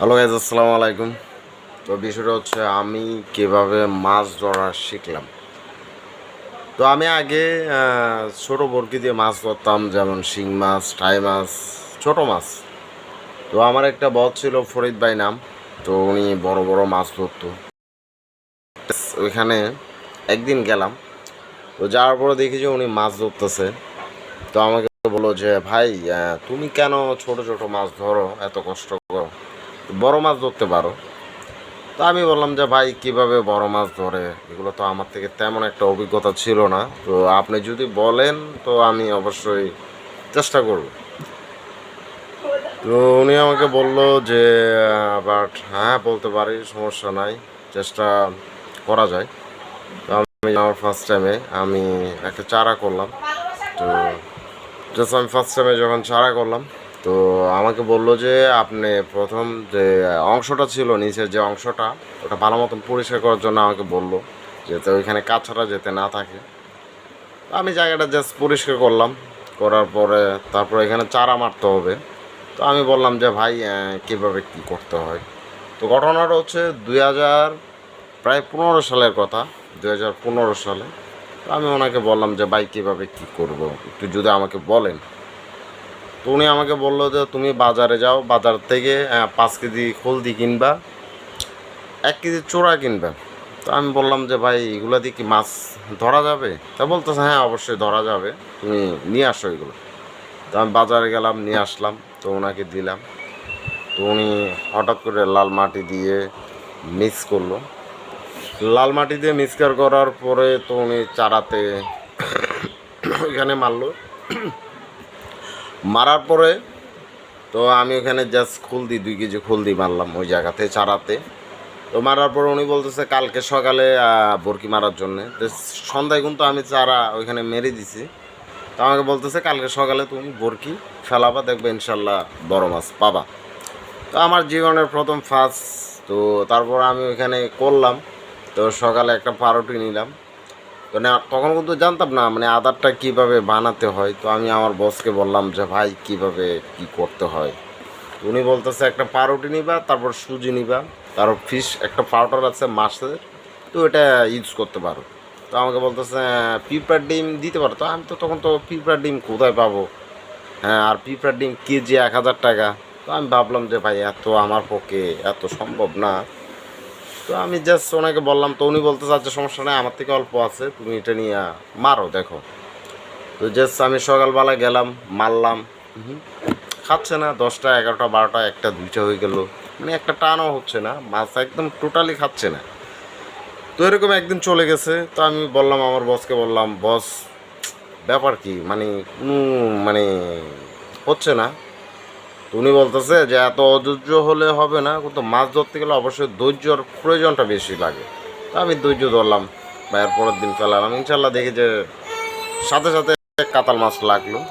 Hello guys, আসসালামু আলাইকুম। তো বিষয়টা হচ্ছে আমি কিভাবে মাছ ধরা শিখলাম। তো আমি আগে ছোটো বরকি দিয়ে মাছ ধরতাম, যেমন শিং মাছ, টাই মাছ, ছোটো মাছ। তো আমার একটা বস ছিল ফরিদ ভাই নাম। তো উনি বড় বড় মাছ ধরতো। ওইখানে একদিন গেলাম। তো যাওয়ার পরে দেখি যে উনি মাছ ধরতেছে। তো আমাকে বললো যে ভাই, তুমি কেন ছোট ছোট মাছ ধরো, এত কষ্ট করো, বড় মাছ ধরতে পারো। তো আমি বললাম যে ভাই, কিভাবে বড় মাছ ধরে, এগুলো তো আমার থেকে তেমন একটা অভিজ্ঞতা ছিল না। তো আপনি যদি বলেন তো আমি অবশ্যই চেষ্টা করব। তো উনি আমাকে বলল যে বাট হ্যাঁ, বলতে পারি, সমস্যা নাই, চেষ্টা করা যায়। তো আমি আমার ফার্স্ট টাইমে আমি একটা চারা করলাম। তো জাস্ট আমি ফার্স্ট টাইমে যখন চারা করলাম, তো আমাকে বললো যে আপনি প্রথম যে অংশটা ছিল, নিচের যে অংশটা, ওটা ভালো মতন পরিষ্কার করার জন্য আমাকে বললো, যাতে ওইখানে কাঁচাটা যেতে না থাকে। আমি জায়গাটা জাস্ট পরিষ্কার করলাম, করার পরে তারপর এখানে চারা মারতে হবে। তো আমি বললাম যে ভাই, কীভাবে কী করতে হয়। তো ঘটনাটা হচ্ছে 2015 সালের কথা, 2015 সালে। তো আমি ওনাকে বললাম যে ভাই, কীভাবে কী করবো, একটু যদি আমাকে বলেন। তো উনি আমাকে বললো যে তুমি বাজারে যাও, বাজার থেকে 5 কেজি হলদি কিনবা, 1 কেজি চোড়া কিনবা। তো আমি বললাম যে ভাই, এগুলো দিয়ে কি মাছ ধরা যাবে? তা বলতেছে হ্যাঁ, অবশ্যই ধরা যাবে, তুমি নিয়ে আসো এগুলো। তো আমি বাজারে গেলাম, নিয়ে আসলাম, তো ওনাকে দিলাম। তো উনি হঠাৎ করে লাল মাটি দিয়ে মিক্স করলো। লাল মাটি দিয়ে মিক্সচার করার পরে তো উনি চারাতে ওইখানে মারলো। মারার পরে তো আমি ওখানে জাস্ট খুলদি 2 কেজি খুলদি মারলাম ওই জায়গাতে, চারাতে। তো মারার পর উনি বলতেছে কালকে সকালে বরকি মারার জন্যে। তো সন্ধ্যায় কিন্তু আমি চারা ওইখানে মেরে দিছি। তো আমাকে বলতেছে কালকে সকালে তুমি বরকি ফেলাবা, দেখবে ইনশাল্লাহ বড় মাছ পাবা। তো আমার জীবনের প্রথম ফার্স্ট। তো তারপর আমি ওইখানে করলাম। তো সকালে একটা পাউরুটি নিলাম। তো না, তখন কিন্তু জানতাম না মানে আদারটা কীভাবে বানাতে হয়। তো আমি আমার বসকে বললাম যে ভাই, কীভাবে কী করতে হয়। উনি বলতেছে একটা পাউরুটি নিবা, তারপর সুজি নিবা, তারপর ফিশ একটা পাউডার আছে মাছের, তো এটা ইউজ করতে পারো। তো আমাকে বলতেছে পিঁপড়ার ডিম দিতে পারো। তো আমি তো তখন তো পিঁপড়ার ডিম কোথায় পাবো, হ্যাঁ, আর পিঁপড়ার ডিম কেজি 1000 টাকা। তো আমি ভাবলাম যে ভাই, এত আমার পক্ষে এত সম্ভব না। তো আমি জাস্ট ওনাকে বললাম। তো উনি বলতেছে আচ্ছা, সমস্যা নেই, আমার থেকে অল্প আছে, তুমি এটা নিয়ে মারো, দেখো। তো জাস্ট আমি সকালবেলা গেলাম, মারলাম। খাচ্ছে না, 10টা 11টা 12টা, একটা 2টা হয়ে গেল, মানে একটা টানও হচ্ছে না, মাছ একদম টোটালি খাচ্ছে না। তো এরকম একদিন চলে গেছে। তো আমি বললাম আমার বসকে, বললাম বস, ব্যাপার কি, মানে কোনো মানে হচ্ছে না। তো উনি বলতেছে যে এত অধৈর্য হলে হবে না, কিন্তু মাছ ধরতে গেলে অবশ্যই ধৈর্যর প্রয়োজনটা বেশি লাগে। তো আমি ধৈর্য ধরলাম, বা এর পরের দিন ফেলালাম, ইনশাল্লাহ দেখি যে সাথে সাথে কাতাল মাছ লাগলো।